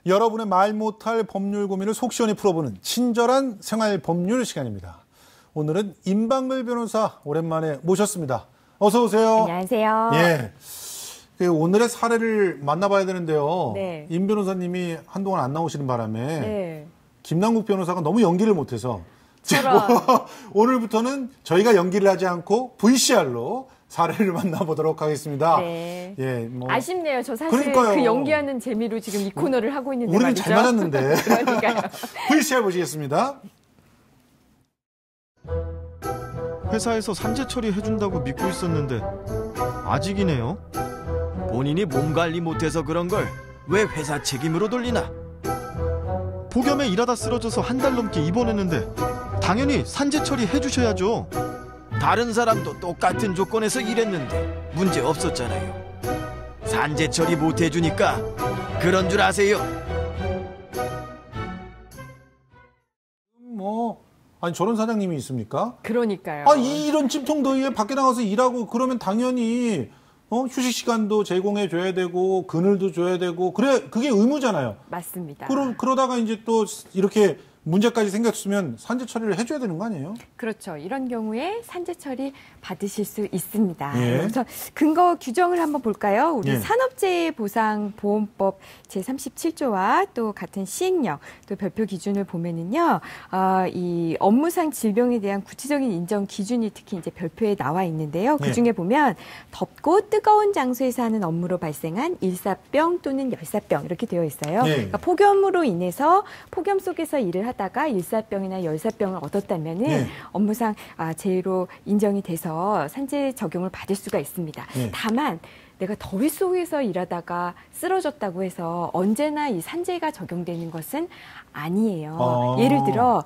여러분의 말 못할 법률 고민을 속 시원히 풀어보는 친절한 생활 법률 시간입니다. 오늘은 임방글 변호사 오랜만에 모셨습니다. 어서 오세요. 안녕하세요. 예. 오늘의 사례를 만나봐야 되는데요. 네. 임 변호사님이 한동안 안 나오시는 바람에 네. 김남국 변호사가 너무 연기를 못해서 저런. 오늘부터는 저희가 연기를 하지 않고 VCR로 사례를 만나보도록 하겠습니다. 네. 예, 아쉽네요. 저 사실 그러니까요. 그 연기하는 재미로 지금 이 코너를 하고 있는데 우리는 말이죠. 잘 맞았는데. 그러니까요. VCR 보시겠습니다. 회사에서 산재 처리해준다고 믿고 있었는데 아직이네요. 본인이 몸 관리 못해서 그런 걸 왜 회사 책임으로 돌리나? 폭염에 일하다 쓰러져서 한 달 넘게 입원했는데 당연히 산재 처리해주셔야죠. 다른 사람도 똑같은 조건에서 일했는데 문제 없었잖아요. 산재 처리 못 해주니까 그런 줄 아세요? 아니 저런 사장님이 있습니까? 그러니까요. 이런 찜통더위에 밖에 나가서 일하고 그러면 당연히 휴식 시간도 제공해 줘야 되고 그늘도 줘야 되고 그게 의무잖아요. 맞습니다. 그러다가 이제 또 이렇게 문제까지 생겼으면 산재 처리를 해줘야 되는 거 아니에요? 그렇죠. 이런 경우에 산재 처리 받으실 수 있습니다. 예. 그래서 근거 규정을 한번 볼까요? 우리 예. 산업재해보상보험법 제37조와 또 같은 시행령 또 별표 기준을 보면은요, 이 업무상 질병에 대한 구체적인 인정 기준이 특히 이제 별표에 나와 있는데요. 그 중에 보면 덥고 뜨거운 장소에서 하는 업무로 발생한 일사병 또는 열사병 이렇게 되어 있어요. 그러니까 폭염으로 인해서 폭염 속에서 일을 하다가 일사병이나 열사병을 얻었다면은 업무상 재해로 인정이 돼서 산재 적용을 받을 수가 있습니다. 다만 내가 더위 속에서 일하다가 쓰러졌다고 해서 언제나 이 산재가 적용되는 것은 아니에요. 예를 들어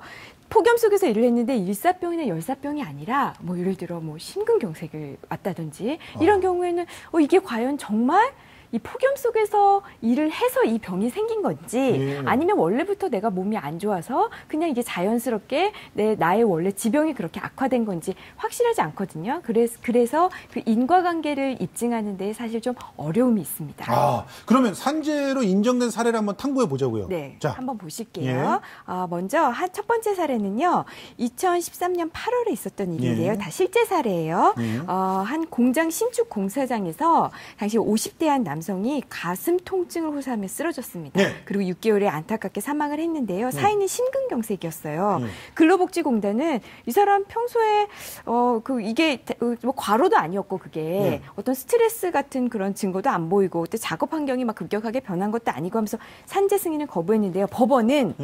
폭염 속에서 일을 했는데 일사병이나 열사병이 아니라 예를 들어 심근경색을 왔다든지 이런 경우에는 이게 과연 정말 이 폭염 속에서 일을 해서 이 병이 생긴 건지 아니면 원래부터 내가 몸이 안 좋아서 그냥 이게 자연스럽게 나의 원래 지병이 그렇게 악화된 건지 확실하지 않거든요. 그래서 그 인과관계를 입증하는 데 사실 좀 어려움이 있습니다. 그러면 산재로 인정된 사례를 한번 탐구해 보자고요. 네, 자. 한번 보실게요. 먼저 첫 번째 사례는요. 2013년 8월에 있었던 일인데요. 다 실제 사례예요. 한 공장 신축 공사장에서 당시 50대 한 남성이 가슴 통증을 호소하며 쓰러졌습니다. 그리고 6개월에 안타깝게 사망을 했는데요. 사인은 심근경색이었어요. 근로복지공단은 이 사람 평소에 이게 과로도 아니었고 그게 어떤 스트레스 같은 그런 증거도 안 보이고 또 작업 환경이 막 급격하게 변한 것도 아니고 하면서 산재 승인을 거부했는데요. 법원은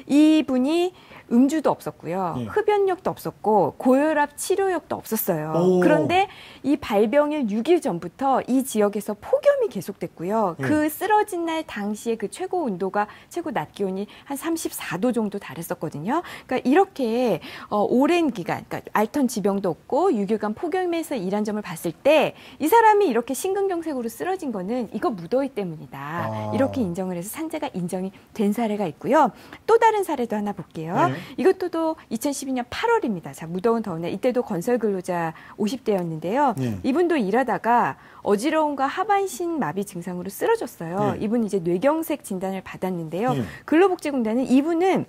이분이 음주도 없었고요. 흡연력도 없었고 고혈압 치료력도 없었어요. 그런데 이 발병일 6일 전부터 이 지역에서 폭염이 계속됐고요. 그 쓰러진 날 당시에 그 최고 온도가 최고 낮 기온이 한 34도 정도 달했었거든요. 그러니까 이렇게 오랜 기간, 그러니까 앓던 지병도 없고 6일간 폭염에서 일한 점을 봤을 때 이 사람이 이렇게 심근경색으로 쓰러진 거는 이거 무더위 때문이다. 이렇게 인정을 해서 산재가 인정이 된 사례가 있고요. 또 다른 사례도 하나 볼게요. 이것도 또 2012년 8월입니다. 자, 무더운 더운 날 이때도 건설 근로자 50대였는데요. 이분도 일하다가 어지러움과 하반신 마비 증상으로 쓰러졌어요. 이분이 이제 뇌경색 진단을 받았는데요. 근로복지공단은 이분은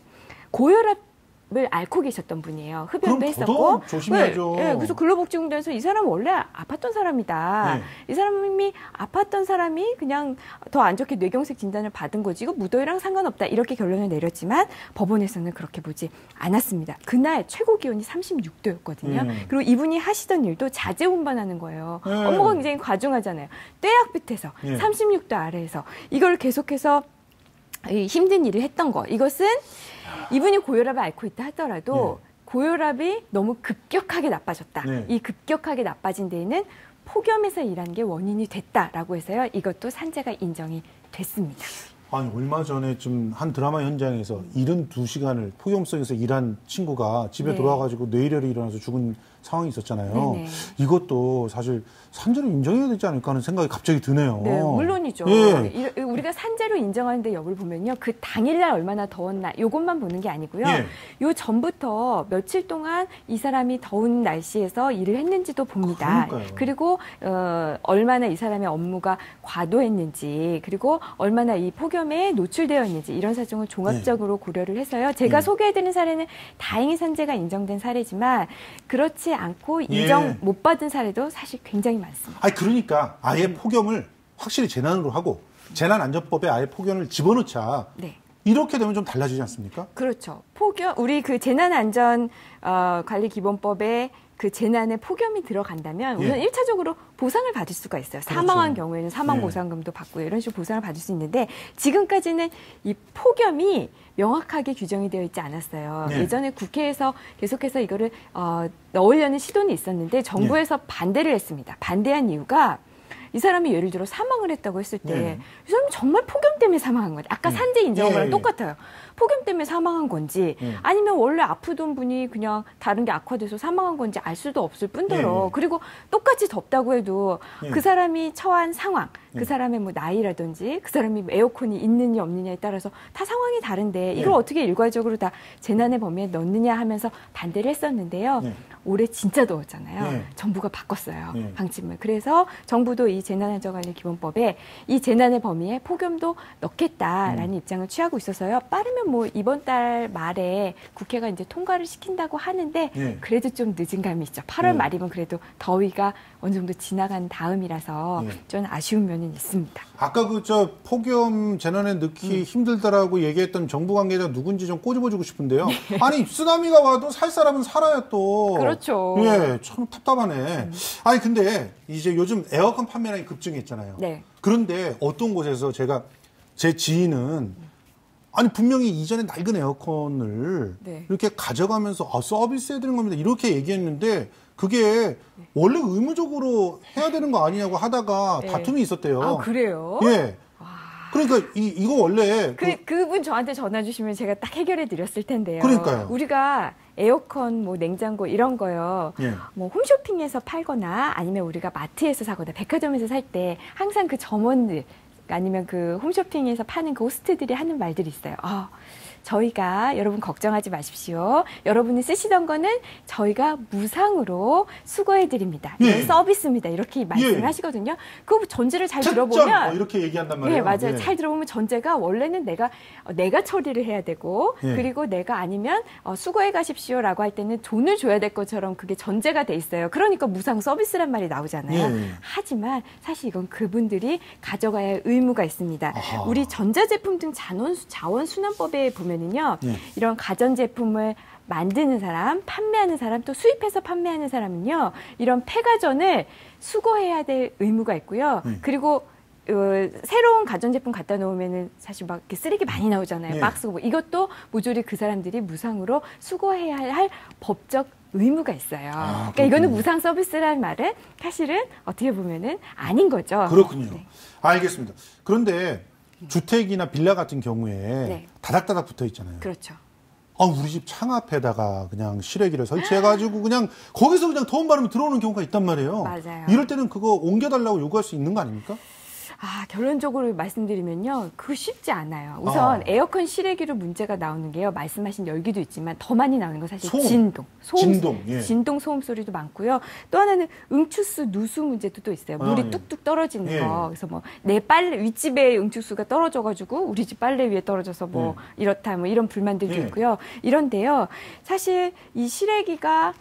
고혈압을 앓고 계셨던 분이에요. 흡연도 했었고. 조심해야죠. 그래서 근로복지공단에서 이 사람은 원래 아팠던 사람이다. 이 사람이 아팠던 사람이 그냥 더 안 좋게 뇌경색 진단을 받은 거지 이거 무더위랑 상관없다. 이렇게 결론을 내렸지만 법원에서는 그렇게 보지 않았습니다. 그날 최고 기온이 36도였거든요. 그리고 이분이 하시던 일도 자재운반하는 거예요. 업무가 굉장히 과중하잖아요. 떼약 밑에서 36도 아래에서 이걸 계속해서 힘든 일을 했던 거. 이것은 이분이 고혈압을 앓고 있다 하더라도 고혈압이 너무 급격하게 나빠졌다. 이 급격하게 나빠진 데에는 폭염에서 일한 게 원인이 됐다라고 해서요. 이것도 산재가 인정이 됐습니다. 얼마 전에 좀 한 드라마 현장에서 72시간을 폭염 속에서 일한 친구가 집에 돌아와가지고 뇌일혈이 일어나서 죽은 상황이 있었잖아요. 네네. 이것도 사실 산재로 인정해야 되지 않을까 하는 생각이 갑자기 드네요. 네, 물론이죠. 예. 우리가 산재로 인정하는데 여부를 보면요. 그 당일날 얼마나 더웠나 이것만 보는 게 아니고요. 예. 요 전부터 며칠 동안 이 사람이 더운 날씨에서 일을 했는지도 봅니다. 그러니까요. 그리고 얼마나 이 사람의 업무가 과도했는지 그리고 얼마나 이 폭염에 노출되어 있는지 이런 사정을 종합적으로 고려를 해서요. 제가 소개해드린 사례는 다행히 산재가 인정된 사례지만 그렇지 않고 인정 못 받은 사례도 사실 굉장히 많습니다. 아니 그러니까 아예 폭염을 확실히 재난으로 하고 재난안전법에 아예 폭염을 집어넣자. 네. 이렇게 되면 좀 달라지지 않습니까? 그렇죠. 폭염 우리 그 재난안전관리기본법에 그 재난에 폭염이 들어간다면 우선 1차적으로 보상을 받을 수가 있어요. 사망한 경우에는 사망보상금도 받고요. 이런 식으로 보상을 받을 수 있는데 지금까지는 이 폭염이 명확하게 규정이 되어 있지 않았어요. 예전에 국회에서 계속해서 이거를 넣으려는 시도는 있었는데 정부에서 반대를 했습니다. 반대한 이유가 이 사람이 예를 들어 사망을 했다고 했을 때 이 사람이 정말 폭염 때문에 사망한 거지. 아까 산재 인정한 거랑 똑같아요. 폭염 때문에 사망한 건지 아니면 원래 아프던 분이 그냥 다른 게 악화돼서 사망한 건지 알 수도 없을 뿐더러 그리고 똑같이 덥다고 해도 그 사람이 처한 상황, 그 사람의 뭐 나이라든지 그 사람이 에어컨이 있느냐 없느냐에 따라서 다 상황이 다른데 이걸 어떻게 일괄적으로 다 재난의 범위에 넣느냐 하면서 반대를 했었는데요. 올해 진짜 더웠잖아요. 정부가 바꿨어요. 방침을. 그래서 정부도 이 재난안전관리기본법에 이 재난의 범위에 폭염도 넣겠다라는 입장을 취하고 있어서요. 빠르면 뭐 이번 달 말에 국회가 이제 통과를 시킨다고 하는데 그래도 좀 늦은 감이 있죠. 8월 말이면 그래도 더위가 어느 정도 지나간 다음이라서 좀 아쉬운 면은 있습니다. 아까 그 폭염 재난에 넣기 힘들다라고 얘기했던 정부 관계자 누군지 좀 꼬집어주고 싶은데요. 아니 쓰나미가 와도 살 사람은 살아야 또. 그렇죠. 예, 참 답답하네. 아니 근데 이제 요즘 에어컨 판매량이 급증했잖아요. 네. 그런데 어떤 곳에서 제 지인은 아니 분명히 이전에 낡은 에어컨을 이렇게 가져가면서 서비스해드리는 겁니다. 이렇게 얘기했는데 그게 원래 의무적으로 해야 되는 거 아니냐고 하다가 다툼이 있었대요. 아, 그래요? 예. 그러니까 이거 원래 그분 저한테 전화 주시면 제가 딱 해결해 드렸을 텐데요. 그러니까요. 우리가 에어컨, 뭐 냉장고 이런 거요. 뭐 홈쇼핑에서 팔거나 아니면 우리가 마트에서 사거나 백화점에서 살 때 항상 그 점원들 아니면 그 홈쇼핑에서 파는 그 호스트들이 하는 말들이 있어요. 저희가 여러분 걱정하지 마십시오. 여러분이 쓰시던 거는 저희가 무상으로 수거해드립니다. 이건 서비스입니다. 이렇게 말씀을 하시거든요. 그 전제를 잘 들어보면 이렇게 얘기한단 말이에요. 네, 맞아요. 잘 들어보면 전제가 원래는 내가 처리를 해야 되고 그리고 내가 아니면 수거해 가십시오라고 할 때는 돈을 줘야 될 것처럼 그게 전제가 돼 있어요. 그러니까 무상 서비스란 말이 나오잖아요. 하지만 사실 이건 그분들이 가져가야 할 의무가 있습니다. 우리 전자제품 등 자원순환법에 보면은요. 이런 가전제품을 만드는 사람, 판매하는 사람, 또 수입해서 판매하는 사람은요. 이런 폐가전을 수거해야 될 의무가 있고요. 그리고 새로운 가전제품 갖다 놓으면은 사실 막 이렇게 쓰레기 많이 나오잖아요. 박스고 이것도 모조리 그 사람들이 무상으로 수거해야 할 법적 의무가 있어요. 그러니까 이거는 무상 서비스라는 말은 사실은 어떻게 보면은 아닌 거죠. 그렇군요. 알겠습니다. 그런데 주택이나 빌라 같은 경우에 다닥다닥 붙어 있잖아요. 그렇죠. 우리 집 창 앞에다가 그냥 실외기를 설치해가지고 그냥 거기서 그냥 더운 바람이 들어오는 경우가 있단 말이에요. 맞아요. 이럴 때는 그거 옮겨달라고 요구할 수 있는 거 아닙니까? 결론적으로 말씀드리면요. 그거 쉽지 않아요. 우선 에어컨 실외기로 문제가 나오는 게요. 말씀하신 열기도 있지만 더 많이 나오는 건 사실 진동, 소음 소리도 많고요. 또 하나는 응추수, 누수 문제도 또 있어요. 물이 뚝뚝 떨어지는 거. 그래서 뭐 내 빨래 윗집에 응추수가 떨어져가지고 우리 집 빨래 위에 떨어져서 뭐 이렇다 뭐 이런 불만들도 있고요. 이런데요. 사실 이 실외기가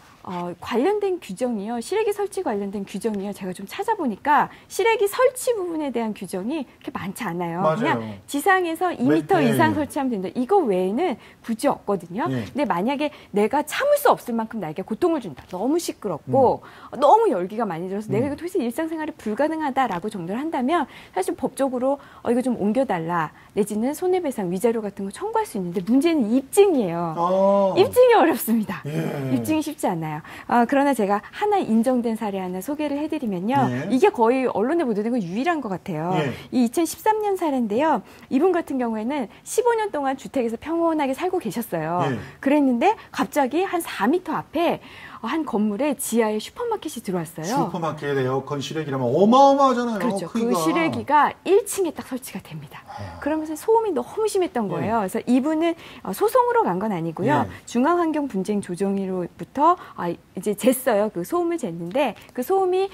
관련된 규정이요. 실외기 설치 관련된 규정이요. 제가 좀 찾아보니까 실외기 설치 부분에 대한 규정이 그렇게 많지 않아요. 맞아요. 그냥 지상에서 2m 이상 설치하면 된다. 이거 외에는 굳이 없거든요. 근데 만약에 내가 참을 수 없을 만큼 나에게 고통을 준다. 너무 시끄럽고 너무 열기가 많이 들어서 내가 이거 도대체 일상생활이 불가능하다라고 정도를 한다면 사실 법적으로 이거 좀 옮겨달라. 내지는 손해배상, 위자료 같은 거 청구할 수 있는데 문제는 입증이에요. 입증이 어렵습니다. 입증이 쉽지 않아요. 그러나 제가 하나 인정된 사례 하나 소개를 해드리면요. 이게 거의 언론에 보도된 건 유일한 것 같아요. 이 2013년 사례인데요. 이분 같은 경우에는 15년 동안 주택에서 평온하게 살고 계셨어요. 그랬는데 갑자기 한 4m 앞에 한 건물에 지하에 슈퍼마켓이 들어왔어요. 슈퍼마켓 에어컨 실외기라면 어마어마하잖아요. 그렇죠. 크기가. 그 실외기가 1층에 딱 설치가 됩니다. 그러면서 소음이 너무 심했던 거예요. 그래서 이분은 소송으로 간 건 아니고요. 중앙환경분쟁조정위로부터 이제 jes어요. 그 소음을 쟀는데 그 소음이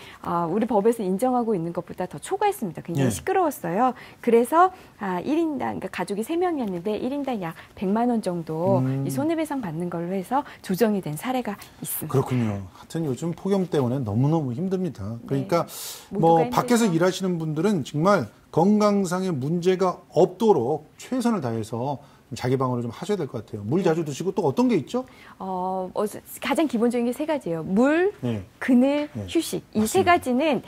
우리 법에서 인정하고 있는 것보다 더 초과했습니다. 굉장히 시끄러웠어요. 그래서 1인당, 그러니까 가족이 3명이었는데 1인당 약 100만 원 정도 이 손해배상 받는 걸로 해서 조정이 된 사례가 있습니다. 그렇군요. 하여튼 요즘 폭염 때문에 너무너무 힘듭니다. 그러니까 뭐 밖에서 일하시는 분들은 정말 건강상의 문제가 없도록 최선을 다해서 자기 방어를 좀 하셔야 될 것 같아요. 물 자주 드시고 또 어떤 게 있죠? 가장 기본적인 게 3가지예요. 물, 그늘, 휴식. 이 3가지는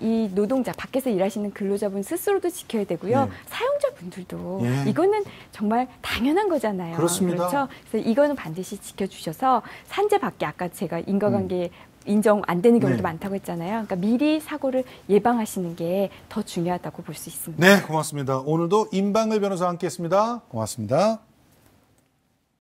이 노동자, 밖에서 일하시는 근로자분 스스로도 지켜야 되고요. 사용자분들도 이거는 정말 당연한 거잖아요. 그렇습니다. 그렇죠? 그래서 이거는 반드시 지켜주셔서 산재 밖에 아까 제가 인과관계 인정 안 되는 경우도 많다고 했잖아요. 그러니까 미리 사고를 예방하시는 게 더 중요하다고 볼 수 있습니다. 네, 고맙습니다. 오늘도 임방을 변호사와 함께했습니다. 고맙습니다.